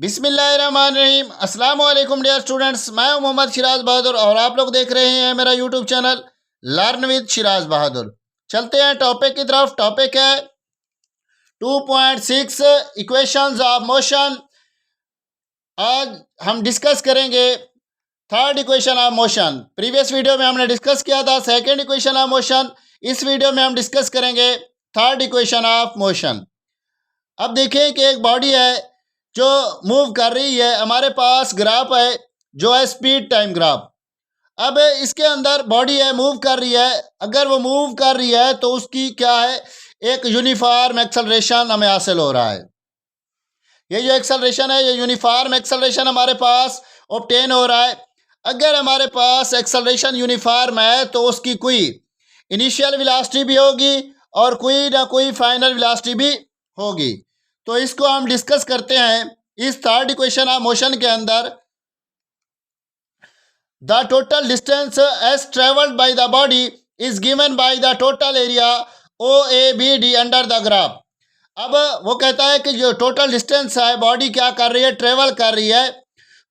बिस्मिल्लाहिर्रहमानिर्रहीम। अस्सलाम वालेकुम डियर स्टूडेंट्स, मैं हूं मोहम्मद शिराज बहादुर और आप लोग देख रहे हैं मेरा YouTube channel learn with Shiraz Bahadur. चलते हैं टॉपिक की तरफ। टॉपिक है 2.6 इक्वेशंस ऑफ मोशन। आज हम डिस्कस करेंगे third equation of motion. Previous video में हमने डिस्कस किया था सेकंड इक्वेशन ऑफ मोशन। इस वीडियो में हम डिस्कस करेंगे थर्ड इक्वेशन ऑफ मोशन। अब देखें कि एक बॉडी है जो मूव कर रही है। हमारे पास ग्राफ है जो है स्पीड टाइम ग्राफ। अब इसके अंदर बॉडी है, मूव कर रही है। अगर वो मूव कर रही है तो उसकी क्या है, एक यूनिफॉर्म एक्सेलरेशन हमें हासिल हो रहा है। ये जो एक्सेलरेशन है, ये यूनिफॉर्म एक्सेलरेशन हमारे पास ऑब्टेन हो रहा है। अगर हमारे पास एक्सेलरेशन यूनिफॉर्म है तो उसकी कोई इनिशियल वेलोसिटी भी होगी और कोई ना कोई फाइनल वेलोसिटी भी होगी। तो इसको हम डिस्कस करते हैं इस थर्ड इक्वेशन ऑफ मोशन के अंदर। The total distance as travelled by the body is given by the total area O A B D under the graph. अब वो कहता है कि जो टोटल डिस्टेंस है, बॉडी क्या कर रही है, ट्रेवल कर रही है,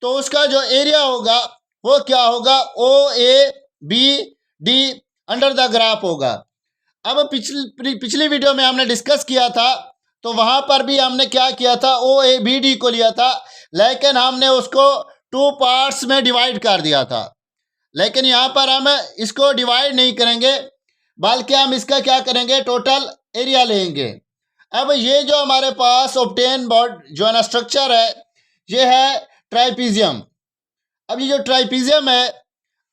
तो उसका जो एरिया होगा वो क्या होगा, O A B D under the graph होगा। अब पिछली वीडियो में हमने डिस्कस किया था तो वहां पर भी हमने क्या किया था, ओ ए बी डी को लिया था, लेकिन हमने उसको टू पार्ट्स में डिवाइड कर दिया था। लेकिन यहाँ पर हम इसको डिवाइड नहीं करेंगे, बल्कि हम इसका क्या करेंगे, टोटल एरिया लेंगे। अब ये जो हमारे पास ऑब्टेन बोर्ड जो है ना स्ट्रक्चर है, ये है ट्राइपीजियम। अब ये जो ट्राइपीजियम है,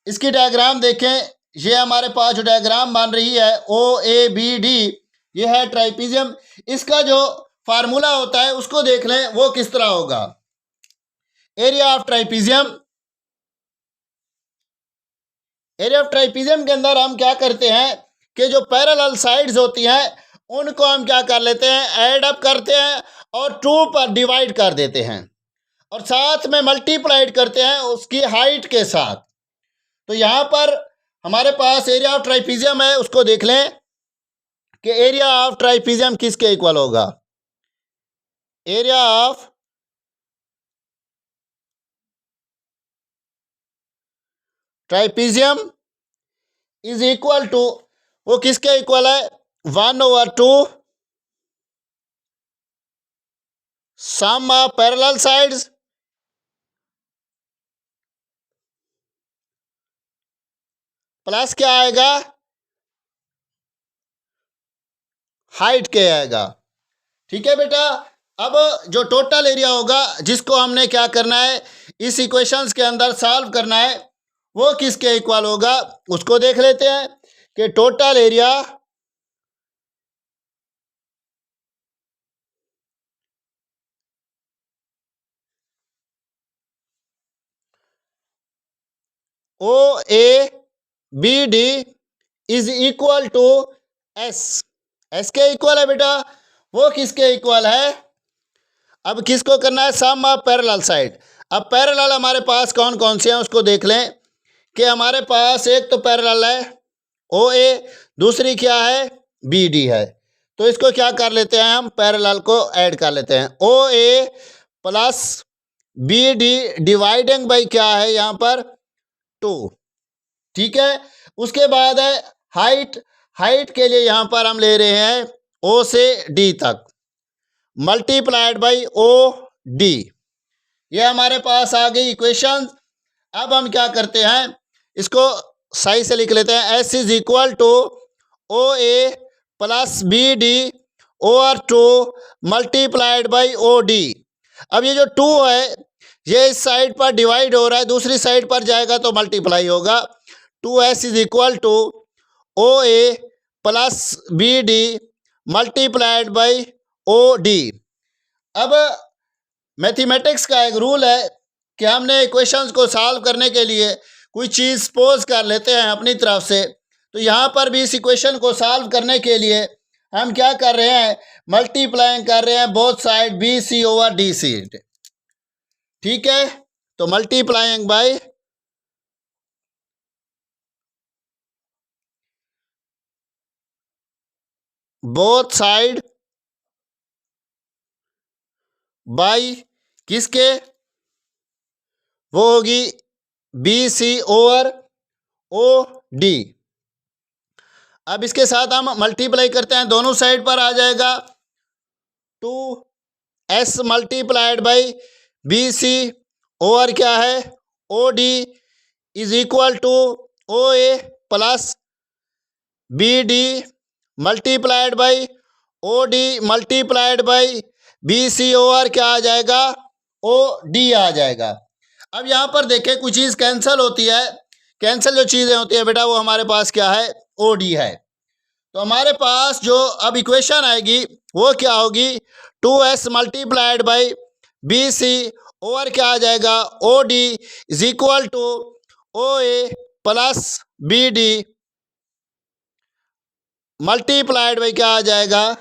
इसकी डायग्राम देखें। ये हमारे पास जो डायग्राम बन रही है ओ ए बी डी, ये है ट्राइपीजियम। इसका जो फार्मूला होता है उसको देख लें, वो किस तरह होगा। एरिया ऑफ ट्राइपीजियम, एरिया ऑफ ट्राइपीजियम के अंदर हम क्या करते हैं कि जो पैरेलल साइड्स होती हैं उनको हम क्या कर लेते हैं, ऐड अप करते हैं और टू पर डिवाइड कर देते हैं और साथ में मल्टीप्लाइड करते हैं उसकी हाइट के साथ। तो यहाँ पर हमारे पास एरिया ऑफ ट्राइपीजियम है, उसको देख लें कि एरिया ऑफ ट्राइपीजियम किसके इक्वल होगा। Area of trapezium is equal to, वो किसके इक्वल है, 1/2 sum of parallel sides plus क्या आएगा, हाइट के आएगा। ठीक है बेटा। अब जो टोटल एरिया होगा जिसको हमने क्या करना है, इस इक्वेशंस के अंदर सॉल्व करना है, वो किसके इक्वल होगा उसको देख लेते हैं कि total area O A B D is equal to S. S के इक्वल है बेटा। वो किसके इक्वल है, अब किसको करना है, सम ऑफ पैरेलल साइड। अब पैरेलल हमारे पास कौन कौन से हैं उसको देख लें कि हमारे पास एक तो पैरेलल है ओ ए, दूसरी क्या है, बी डी है। तो इसको क्या कर लेते हैं, हम पैरेलल को ऐड कर लेते हैं। O A plus B D dividing by क्या है यहाँ पर, 2। ठीक है। उसके बाद है हाइट। हाइट के लिए यहाँ पर हम ले रहे हैं ओ से डी तक मल्टीप्लाइड बाई ओ डी। ये हमारे पास आ गई इक्वेशन। अब हम क्या करते हैं, इसको सही से लिख लेते हैं। S is equal to O A plus B D over 2 multiplied by O D. अब ये जो 2 है ये इस साइड पर डिवाइड हो रहा है, दूसरी साइड पर जाएगा तो मल्टीप्लाई होगा। 2s is equal to O A plus B D multiplied by O D. अब मैथमेटिक्स का एक रूल है कि हमने इक्वेशंस को सॉल्व करने के लिए कोई चीज़ सपोज कर लेते हैं अपनी तरफ से। तो यहाँ पर भी इस इक्वेशन को सॉल्व करने के लिए हम क्या कर रहे हैं, मल्टीप्लाइंग कर रहे हैं both side B C over D C. ठीक है। तो multiplying by both side by किसके, वो होगी B C over O D. अब इसके साथ हम मल्टीप्लाई करते हैं, दोनों साइड पर आ जाएगा 2s multiplied by B C over क्या है O D is equal to O A plus B D multiplied by O D multiplied by B C over क्या आ जाएगा ओ डी आ जाएगा। अब यहाँ पर देखें कुछ चीज़ कैंसिल होती है, कैंसिल जो चीज़ें होती है बेटा वो हमारे पास क्या है ओ डी है। तो हमारे पास जो अब इक्वेशन आएगी वो क्या होगी 2s multiplied by B C over क्या आ जाएगा O D is equal to O A plus B D multiplied by क्या आ जाएगा,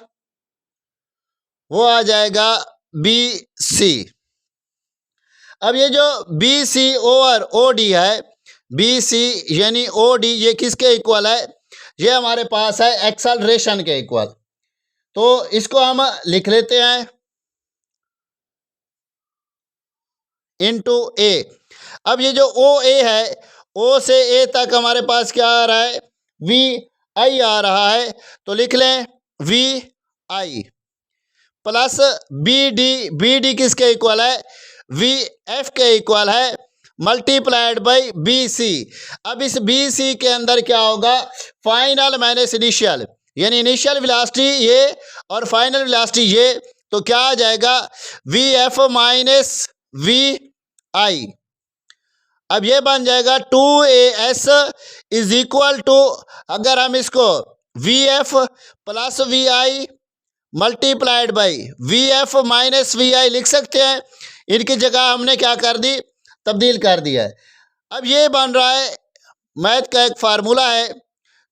वो आ जाएगा बी सी। अब ये जो B C over O D है, बी सी यानी ओ डी ये किसके इक्वल है, ये हमारे पास है एक्सेलरेशन के इक्वल। तो इसको हम लिख लेते हैं इनटू ए। अब ये जो ओ ए है, ओ से ए तक हमारे पास क्या आ रहा है वी आई आ रहा है, तो लिख लें V I plus B D किसके इक्वल है वी एफ के इक्वल है मल्टीप्लाइड बाई बी सी। अब इस बी सी के अंदर क्या होगा फाइनल माइनस इनिशियल, यानी इनिशियल वेलोसिटी ये और फाइनल वेलोसिटी ये, तो क्या आ जाएगा V F minus V I. अब ये बन जाएगा 2as इज इक्वल टू, अगर हम इसको V F plus V I multiplied by V F minus V I लिख सकते हैं, इनकी जगह हमने क्या कर दी तब्दील कर दिया है। अब ये बन रहा है मैथ का एक फार्मूला है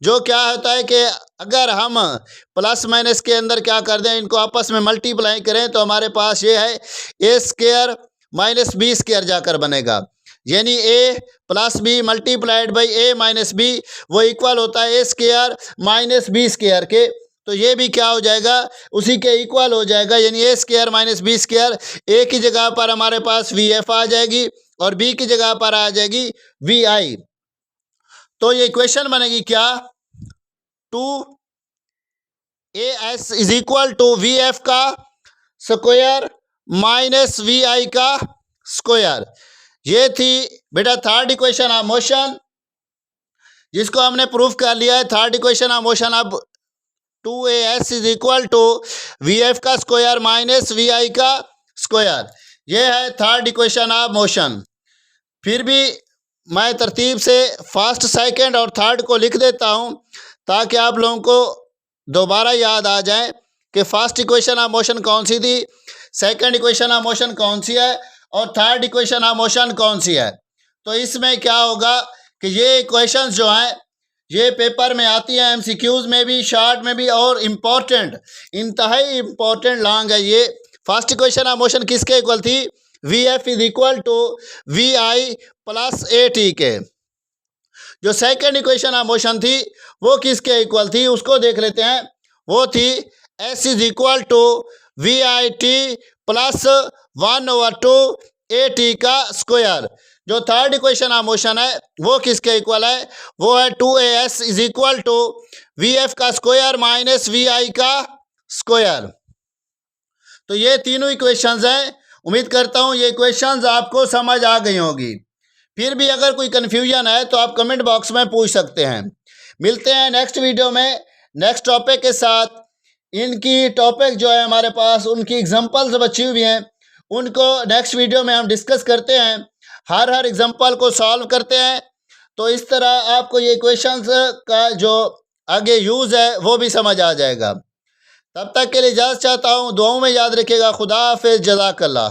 जो क्या होता है कि अगर हम प्लस माइनस के अंदर क्या कर दें इनको आपस में मल्टीप्लाई करें तो हमारे पास ये है A square minus B square जाकर बनेगा, यानी A plus B multiplied by A minus B वो इक्वल होता है A square minus B square के। तो ये भी क्या हो जाएगा उसी के इक्वल हो जाएगा, यानी ए स्क्वायर माइनस बी स्क्वायर। ए की जगह पर हमारे पास वी एफ आ जाएगी और बी की जगह पर आ जाएगी वी आई। तो ये इक्वेशन बनेगी क्या 2as is equal to V F का स्क्वायर माइनस वी आई का स्क्वायर। ये थी बेटा थर्ड इक्वेशन ऑफ मोशन जिसको हमने प्रूफ कर लिया है। थर्ड इक्वेशन ऑफ मोशन अब 2as is equal to V F का स्क्वायर माइनस वी आई का स्क्वायर, ये है थर्ड इक्वेशन ऑफ मोशन। फिर भी मैं तरतीब से फर्स्ट सेकंड और थर्ड को लिख देता हूँ ताकि आप लोगों को दोबारा याद आ जाए कि फर्स्ट इक्वेशन ऑफ मोशन कौन सी थी, सेकंड इक्वेशन ऑफ मोशन कौन सी है और थर्ड इक्वेशन ऑफ मोशन कौन सी है। तो इसमें क्या होगा कि ये इक्वेशंस जो हैं ये पेपर में आती हैं एमसीक्यूज में भी, शॉर्ट में भी, और इम्पोर्टेंट इंतहाई इम्पोर्टेंट लॉन्ग है ये। फर्स्ट इक्वेशन ऑफ मोशन किसके इक्वल थी V F is equal to V I plus A T के। जो सेकंड इक्वेशन ऑफ मोशन थी वो किसके इक्वल थी उसको देख लेते हैं, वो थी S is equal to V I T plus 1/2 A T का स्क्वायर। जो थर्ड इक्वेशन ऑफ मोशन है वो किसके इक्वल है, वो है 2as is equal to V F का स्क्वायर माइनस वी आई का स्क्वायर। तो ये तीनों इक्वेशंस हैं। उम्मीद करता हूँ ये इक्वेशंस आपको समझ आ गई होगी। फिर भी अगर कोई कन्फ्यूजन है तो आप कमेंट बॉक्स में पूछ सकते हैं। मिलते हैं नेक्स्ट वीडियो में नेक्स्ट टॉपिक के साथ। इनकी टॉपिक जो है हमारे पास उनकी एग्जांपल्स बची हुई हैं, उनको नेक्स्ट वीडियो में हम डिस्कस करते हैं, हर एग्जांपल को सॉल्व करते हैं। तो इस तरह आपको ये क्वेश्चंस का जो आगे यूज़ है वो भी समझ आ जाएगा। तब तक के लिए इजाज़त चाहता हूँ, दुआओं में याद रखिएगा। खुदा हाफिज़, जज़ाकल्लाह।